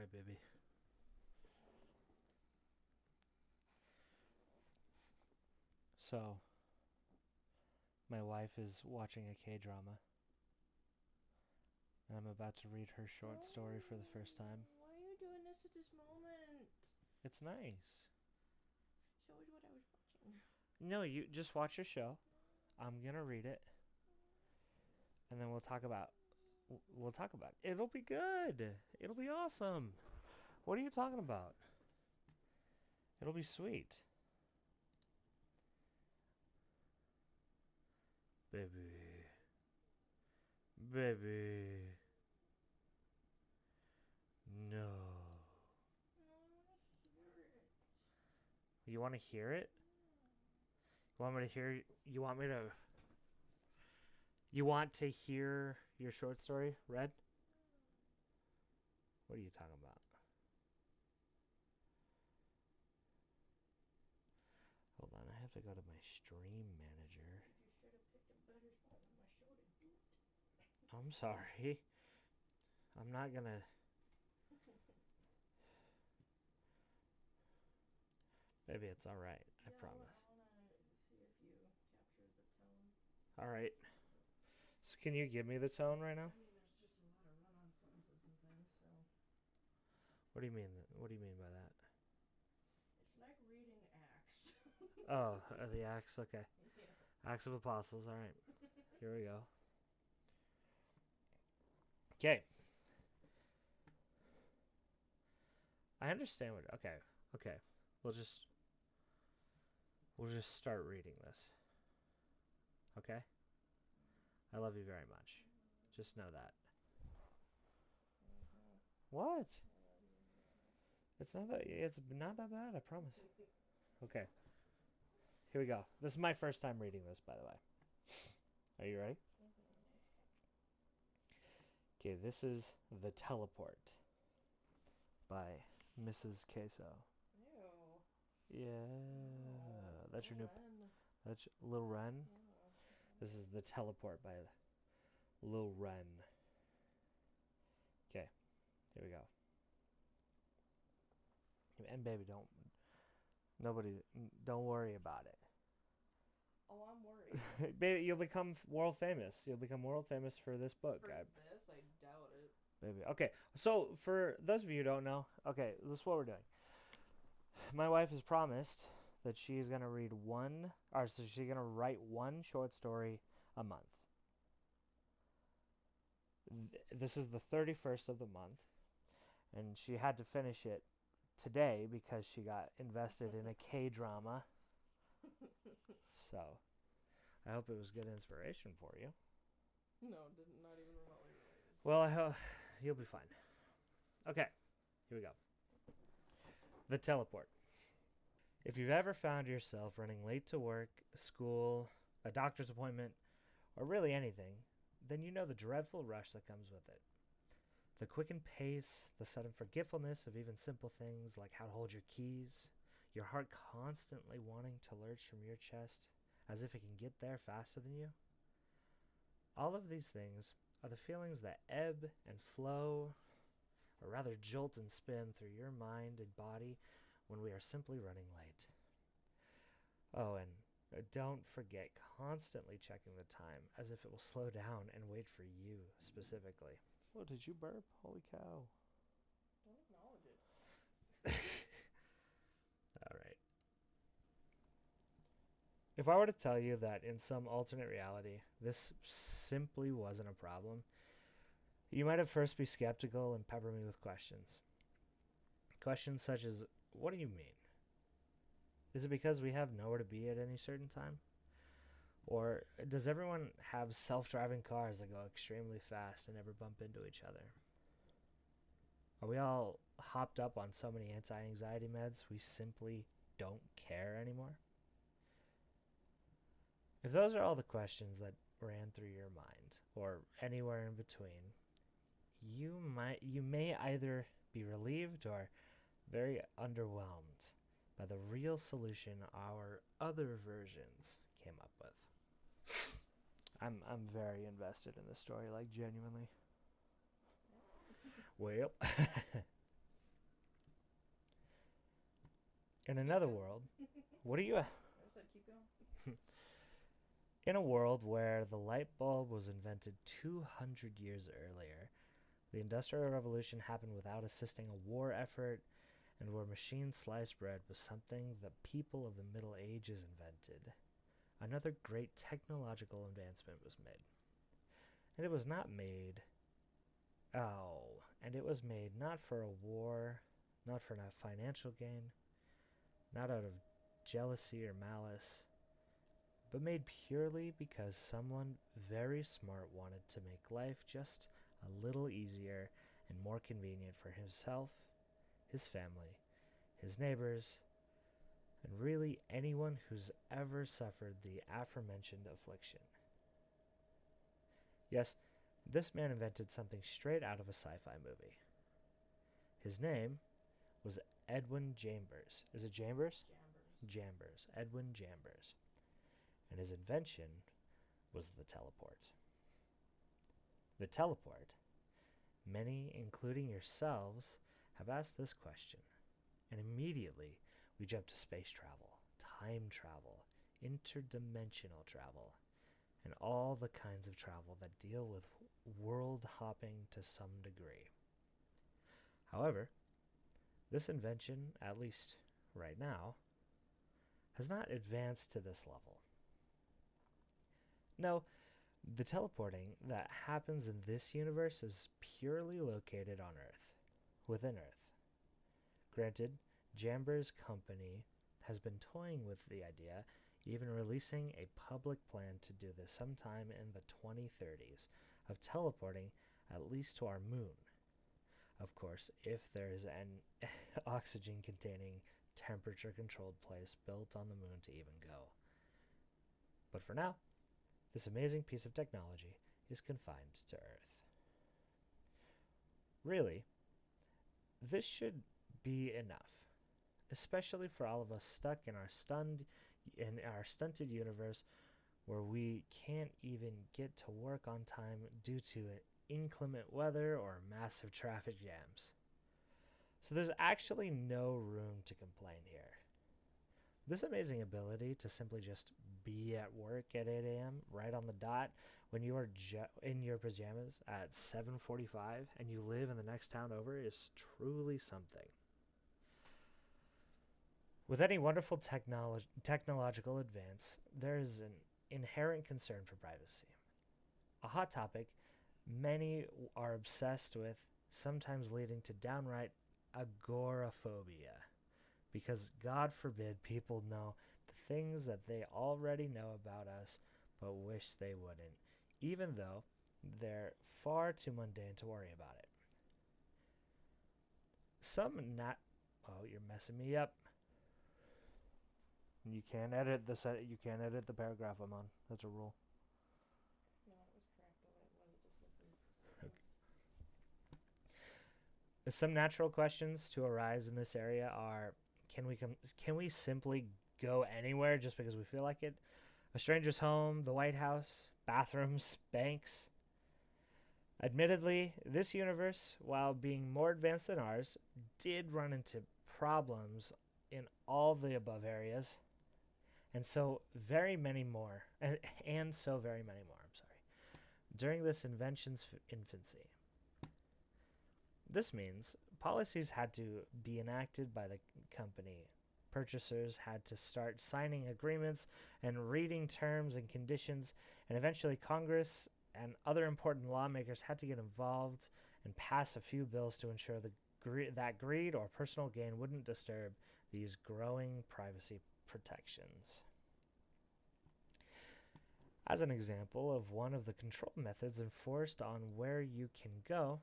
Alright, baby. So, my wife is watching a K drama, and I'm about to read her short story for the first time. Why are you doing this at this moment? It's nice. Show us what I was watching. No, you just watch your show. I'm gonna read it, and then we'll talk about it. It'll be good. It'll be awesome. What are you talking about? It'll be sweet. Baby. Baby. No. No, I want to hear it. You want to hear it? You want me to hear you want to hear your short story read? What are you talking about? Hold on, I have to go to my stream manager. You should have picked a better spot on my show to do it. I'm sorry. I'm not gonna. Maybe it's alright. I promise. I want to see if you captured the tone. Alright. So, can you give me the tone right now? I mean, there's just a lot of run-on sentences and things, so What do you mean? What do you mean by that? it's like reading Acts. Oh, the Acts. Okay. Yes. Acts of Apostles. Alright. Here we go. Okay. I understand what. Okay. Okay. We'll just start reading this. Okay? I love you very much. Just know that. What? It's not that bad, I promise. Okay. Here we go. This is my first time reading this, by the way. Are you ready? Okay, this is The Teleport by Mrs. Queso. Ew. Yeah. That's your new Ren. that's Lil Ren. Yeah. This is The Teleport by Lil Ren. Okay. Here we go. And baby, don't worry about it. Oh, I'm worried. Baby, you'll become world famous. You'll become world famous for this book. For this, I doubt it. Baby. Okay, so for those of you who don't know, okay, this is what we're doing. My wife has promised that she's gonna so she's gonna write one short story a month. This is the 31st of the month, and she had to finish it today because she got invested in a K drama. So, I hope it was good inspiration for you. No, not even remotely related. Well, I hope you'll be fine. Okay, here we go. The Teleport. If you've ever found yourself running late to work, school, a doctor's appointment, or really anything, then you know the dreadful rush that comes with it. The quickened pace, the sudden forgetfulness of even simple things like how to hold your keys, your heart constantly wanting to lurch from your chest as if it can get there faster than you. All of these things are the feelings that ebb and flow, or rather jolt and spin through your mind and body when we are simply running late. Oh, and don't forget constantly checking the time as if it will slow down and wait for you specifically. Oh, did you burp? Holy cow. Don't acknowledge it. All right. If I were to tell you that in some alternate reality, this simply wasn't a problem, you might at first be skeptical and pepper me with questions. Questions such as, what do you mean? Is it because we have nowhere to be at any certain time? Or does everyone have self-driving cars that go extremely fast and never bump into each other? Are we all hopped up on so many anti-anxiety meds we simply don't care anymore? If those are all the questions that ran through your mind, or anywhere in between, you may either be relieved or very underwhelmed by the real solution our other versions came up with. I'm very invested in this story, like genuinely. Well, In another world, what are you? I said keep going. In a world where the light bulb was invented 200 years earlier, the Industrial Revolution happened without assisting a war effort, and where machine sliced bread was something the people of the Middle Ages invented, another great technological advancement was made. And it was not made. Oh, and it was made not for a war, not for a financial gain, not out of jealousy or malice, but made purely because someone very smart wanted to make life just a little easier and more convenient for himself, his family, his neighbors, and really anyone who's ever suffered the aforementioned affliction. Yes, this man invented something straight out of a sci-fi movie. His name was Edwin Chambers. Is it Chambers? Chambers. Edwin Chambers. And his invention was the teleport. The teleport. Many, including yourselves, have asked this question, and immediately we jump to space travel, time travel, interdimensional travel, and all the kinds of travel that deal with world hopping to some degree. However, this invention, at least right now, has not advanced to this level. No, the teleporting that happens in this universe is purely located on Earth, within Earth. Granted, Chambers' company has been toying with the idea, even releasing a public plan to do this sometime in the 2030s, of teleporting at least to our moon. Of course, if there is an oxygen-containing, temperature-controlled place built on the moon to even go. But for now, this amazing piece of technology is confined to Earth. Really, this should be enough, especially for all of us stuck in our stunted universe where we can't even get to work on time due to inclement weather or massive traffic jams. So there's actually no room to complain here. This amazing ability to simply just be at work at 8 a.m. right on the dot when you are in your pajamas at 7:45 and you live in the next town over is truly something. With any wonderful technological advance, there is an inherent concern for privacy. A hot topic many are obsessed with, sometimes leading to downright agoraphobia. Because God forbid people know the things that they already know about us but wish they wouldn't, even though they're far too mundane to worry about it. Oh, you're messing me up. You can't edit the paragraph I'm on. That's a rule. No, it was correct, but it wasn't just looking. Some natural questions to arise in this area are: Can we simply go anywhere just because we feel like it? A stranger's home, the White House, bathrooms, banks. Admittedly, this universe, while being more advanced than ours, did run into problems in all the above areas, and so very many more, during this invention's infancy. This means policies had to be enacted by the company. Purchasers had to start signing agreements and reading terms and conditions, and eventually Congress and other important lawmakers had to get involved and pass a few bills to ensure that greed or personal gain wouldn't disturb these growing privacy protections. As an example of one of the control methods enforced on where you can go,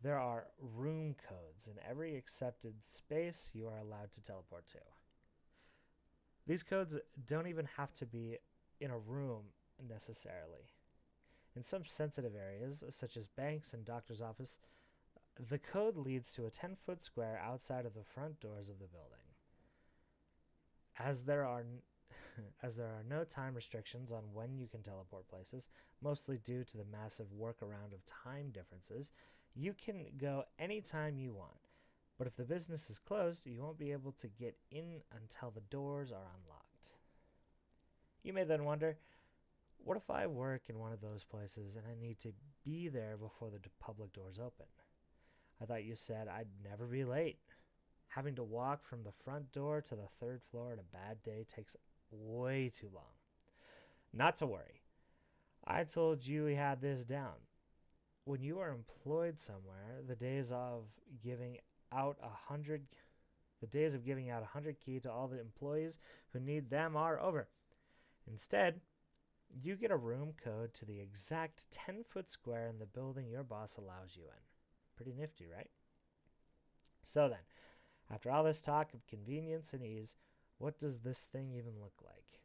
there are room codes in every accepted space you are allowed to teleport to. These codes don't even have to be in a room necessarily. In some sensitive areas, such as banks and doctor's office, the code leads to a 10-foot square outside of the front doors of the building. As there are no time restrictions on when you can teleport places, mostly due to the massive workaround of time differences, you can go anytime you want. But if the business is closed, you won't be able to get in until the doors are unlocked. You may then wonder, what if I work in one of those places and I need to be there before the public doors open? I thought you said I'd never be late. Having to walk from the front door to the third floor on a bad day takes way too long. Not to worry. I told you we had this down. When you are employed somewhere, the days of giving out 100 key to all the employees who need them are over. Instead, you get a room code to the exact 10-foot square in the building your boss allows you in. Pretty nifty, right? So then, after all this talk of convenience and ease, what does this thing even look like?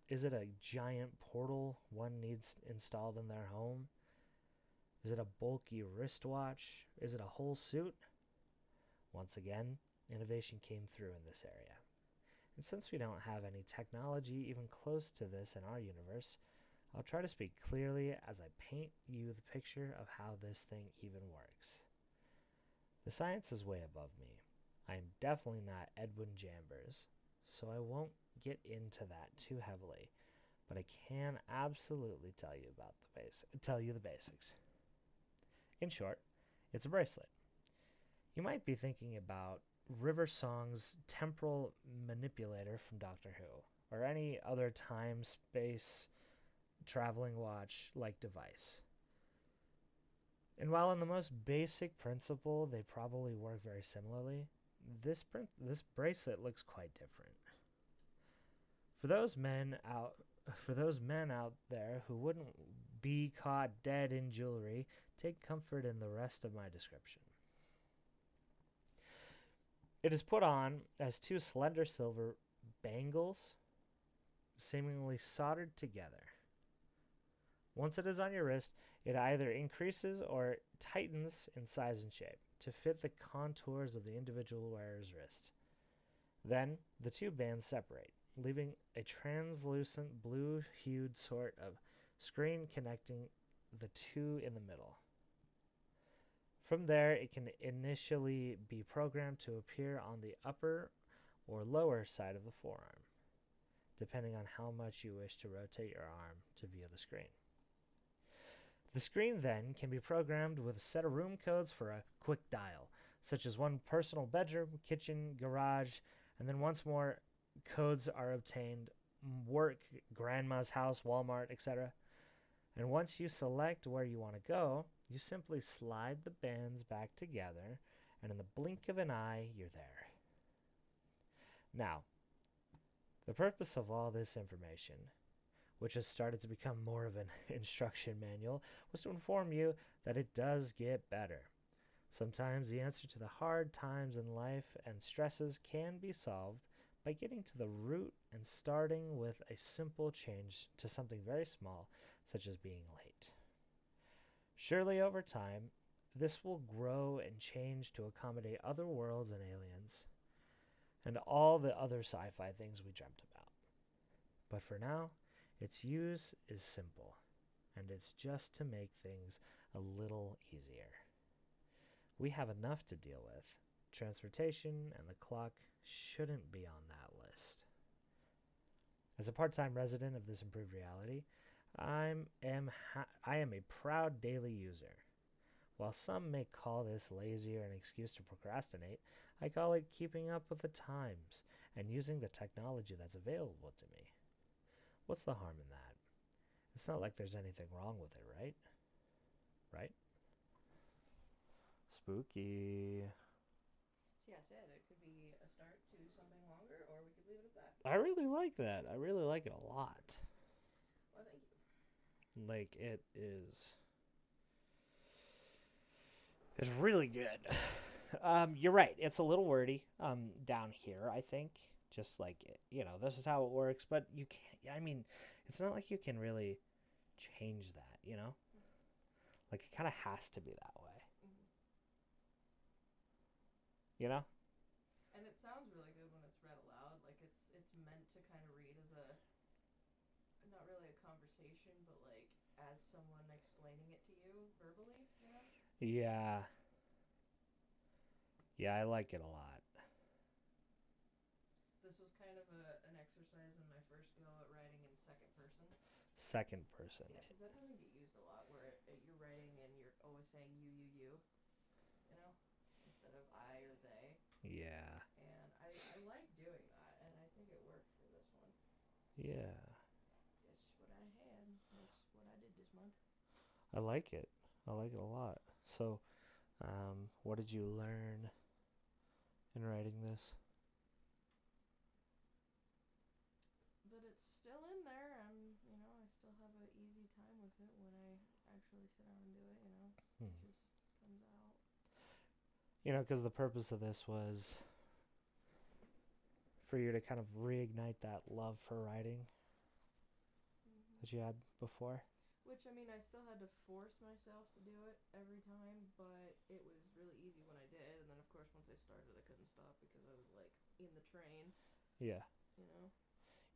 Is it a giant portal one needs installed in their home? Is it a bulky wristwatch? Is it a whole suit? Once again, innovation came through in this area. And since we don't have any technology even close to this in our universe, I'll try to speak clearly as I paint you the picture of how this thing even works. The science is way above me. I am definitely not Edwin Chambers, so I won't get into that too heavily, but I can absolutely tell you the basics. In short, it's a bracelet. You might be thinking about River Song's temporal manipulator from Doctor Who, or any other time, space, traveling watch like device. And while in the most basic principle they probably work very similarly, this bracelet looks quite different. For those men out there who wouldn't be caught dead in jewelry, take comfort in the rest of my description. It is put on as two slender silver bangles, seemingly soldered together. Once it is on your wrist, it either increases or tightens in size and shape to fit the contours of the individual wearer's wrist. Then, the two bands separate, leaving a translucent blue-hued sort of screen connecting the two in the middle. From there, it can initially be programmed to appear on the upper or lower side of the forearm, depending on how much you wish to rotate your arm to view the screen. The screen then can be programmed with a set of room codes for a quick dial, such as one personal bedroom, kitchen, garage, and then once more codes are obtained, work, grandma's house, Walmart, etc. And once you select where you want to go, you simply slide the bands back together, and in the blink of an eye, you're there. Now, the purpose of all this information, which has started to become more of an instruction manual, was to inform you that it does get better. Sometimes the answer to the hard times in life and stresses can be solved by getting to the root and starting with a simple change to something very small, such as being late. Surely over time, this will grow and change to accommodate other worlds and aliens, and all the other sci-fi things we dreamt about. But for now, its use is simple, and it's just to make things a little easier. We have enough to deal with. Transportation and the clock shouldn't be on that list. As a part-time resident of this improved reality, I am a proud daily user. While some may call this lazy or an excuse to procrastinate, I call it keeping up with the times and using the technology that's available to me. What's the harm in that? It's not like there's anything wrong with it, right? Right? Spooky. So yeah, I said it could be a start to something longer, or we could leave it at that. I really like that. I really like it a lot. Well, thank you. Like, it is... It's really good. You're right. It's a little wordy down here, I think. Just like, this is how it works. But you can't, it's not like you can really change that, Like, it kind of has to be that way. Mm-hmm. You know? And it sounds really good when it's read aloud. Like, it's meant to kind of read as not really a conversation, but like as someone explaining it to you verbally, Yeah. Yeah, I like it a lot. This was kind of an exercise in my first go at writing in second person. Second person. Yeah, because that doesn't get used a lot, where you're writing and you're always saying you know, instead of I or they. Yeah. And I like doing that, and I think it worked for this one. Yeah. That's what I had. That's what I did this month. I like it. I like it a lot. So, what did you learn in writing this? But it's still in there. I still have an easy time with it when I actually sit down and do it. Hmm. It just comes out. Because the purpose of this was for you to kind of reignite that love for writing that you had before. Which, I still had to force myself to do it every time, but it was really easy when I did. And then, of course, once I started, I couldn't stop because I was, like, in the train, Yeah. you know?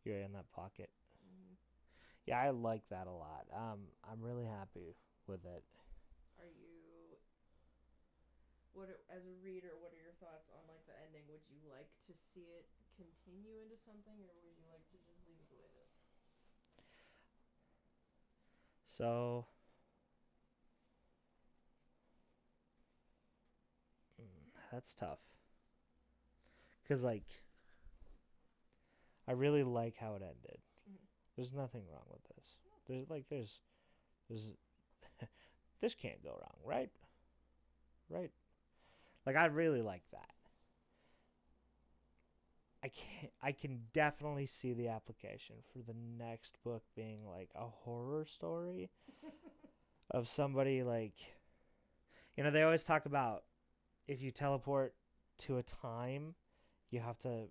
You're in that pocket. Mm-hmm. Yeah, I like that a lot. I'm really happy with it. Are you... as a reader, what are your thoughts on, like, the ending? Would you like to see it continue into something, or would you like to just leave it the way it is? So, that's tough. Because, like, I really like how it ended. Mm-hmm. There's nothing wrong with this. There's, this can't go wrong, right? Right? Like, I really like that. I can definitely see the application for the next book being like a horror story of somebody like, they always talk about if you teleport to a time, you have to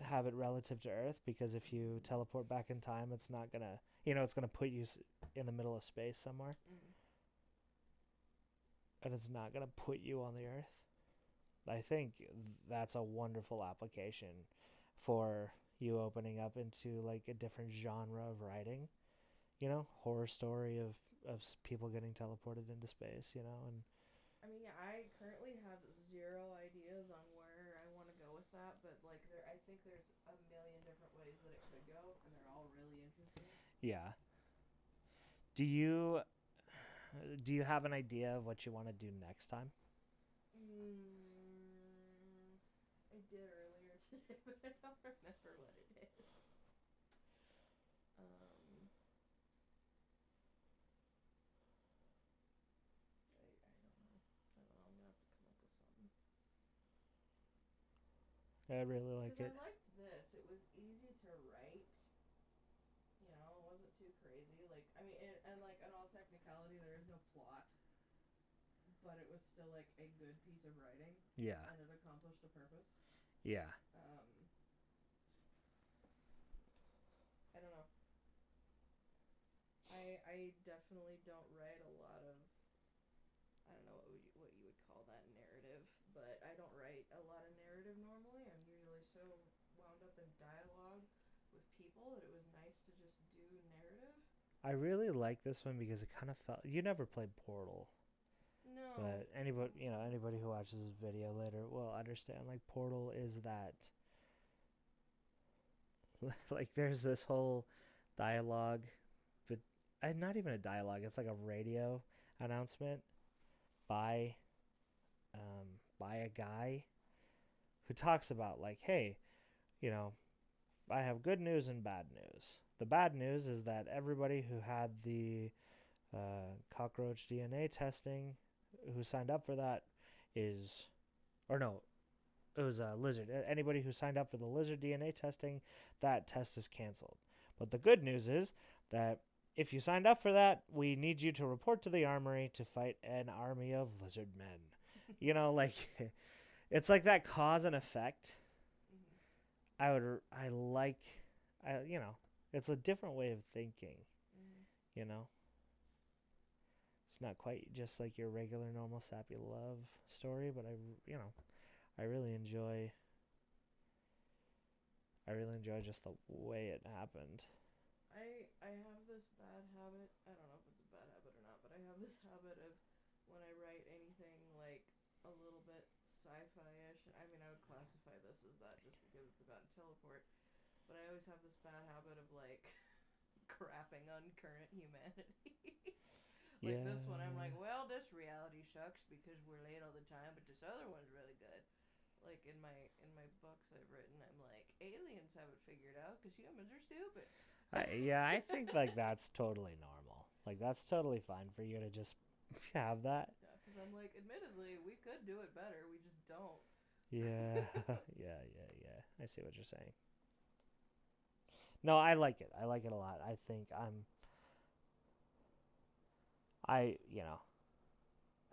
have it relative to Earth, because if you teleport back in time, it's not gonna, it's gonna put you in the middle of space somewhere, and it's not gonna put you on the Earth. I think that's a wonderful application for you opening up into like a different genre of writing, horror story of people getting teleported into space, and yeah, I currently have 0 ideas on where I want to go with that, but like I think there's a million different ways that it could go, and they're all really interesting. yeah. Do you have an idea of what you want to do next time? I did earlier today, but I don't remember what it is. I don't know. I'm gonna have to come up with something. I really like it. Because I liked this. It was easy to write. It wasn't too crazy. Like, and like in all technicality, there is no plot, but it was still like a good piece of writing. Yeah. And it accomplished a purpose. Yeah. I don't know. I definitely don't write a lot of, I don't know what you would call that, narrative, but I don't write a lot of narrative normally. I'm usually so wound up in dialogue with people that it was nice to just do narrative. I really like this one because it kind of felt, you never played Portal. No. But anybody who watches this video later will understand, like, Portal is that like there's this whole dialogue, but not even a dialogue, it's like a radio announcement by a guy who talks about, like, hey, I have good news and bad news. The bad news is that everybody who had the cockroach DNA testing, who signed up for that, is, or no, it was a lizard. Anybody who signed up for the lizard DNA testing, that test is canceled. But the good news is that if you signed up for that, we need you to report to the armory to fight an army of lizard men. Like, it's like that cause and effect. It's a different way of thinking. It's not quite just like your regular normal sappy love story, but I really enjoy just the way it happened. I have this bad habit. I don't know if it's a bad habit or not, but I have this habit of when I write anything like a little bit sci-fi-ish. I mean, I would classify this as that just because it's about a teleport. But I always have this bad habit of like crapping on current humanity. Like Yeah. this one, I'm like, well, this reality sucks because we're late all the time, but this other one's really good. Like in my books I've written, I'm like, aliens have it figured out because humans are stupid. Yeah, I think like that's totally normal. Like that's totally fine for you to just have that. Yeah, because I'm like, admittedly, we could do it better. We just don't. Yeah, yeah. I see what you're saying. No, I like it. I like it a lot. I think you know,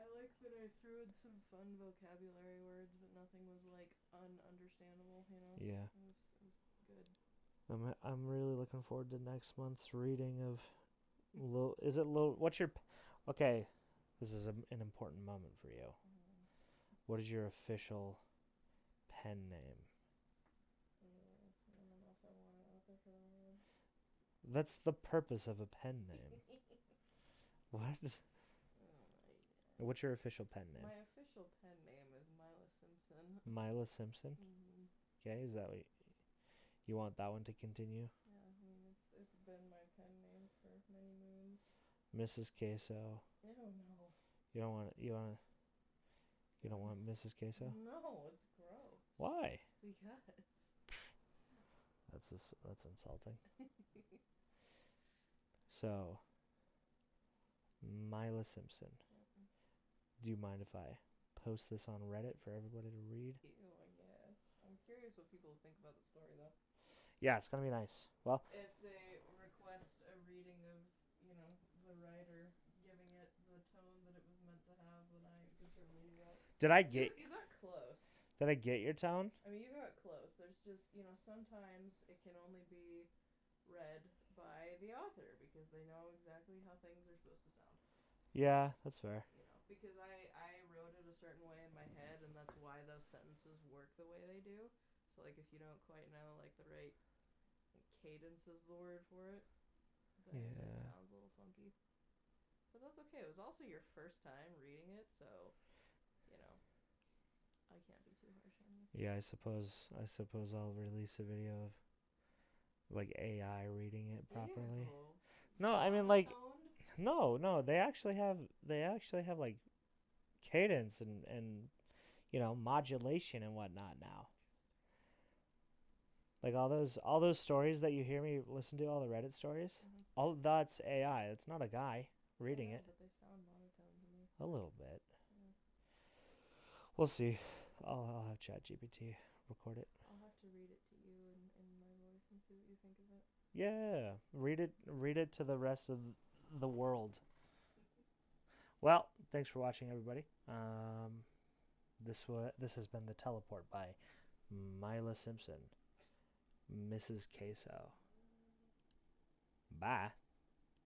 I like that I threw in some fun vocabulary words, but nothing was like ununderstandable. You know, yeah. it was good. I'm really looking forward to next month's reading of is it what's your okay, this is an important moment for you. What is your official pen name? I don't know if I want it out there for the world. That's the purpose of a pen name. What? What's your official pen name? My official pen name is Mila Simpson. Mila Simpson? Okay, is that what you want that one to continue? Yeah, I mean it's been my pen name for many moons. Mrs. Queso. I don't know. You don't want Mrs. Queso? No, it's gross. Why? Because. That's insulting. So, Mila Simpson. Do you mind if I post this on Reddit for everybody to read? Ew, I guess. I'm curious what people think about the story, though. Yeah, it's gonna be nice. Well, if they request a reading of, the writer giving it the tone that it was meant to have, then I could certainly do that. Did I get? You got close. Did I get your tone? I mean, you got close. There's just, sometimes it can only be read by the author because they know exactly how things are supposed to sound. Yeah, that's fair. Because I wrote it a certain way in my head, and that's why those sentences work the way they do. So, like, if you don't quite know, like, the right cadence is the word for it, then it sounds a little funky. But that's okay. It was also your first time reading it, so, I can't be too harsh on you. Yeah, I suppose I'll release a video of like AI reading it properly. Ew. No, I mean like no, they actually have like cadence and modulation and whatnot now. Like all those stories that you hear me listen to, all the Reddit stories, all that's AI. It's not a guy reading it. But they sound monotone to me. A little bit. Yeah. We'll see. I'll have ChatGPT record it. I'll have to read it to you in my voice and see what you think of it. Yeah, read it to the rest of the world. Well, thanks for watching, everybody. This has been The Teleport by Mila Simpson, Mrs. Queso. Bye.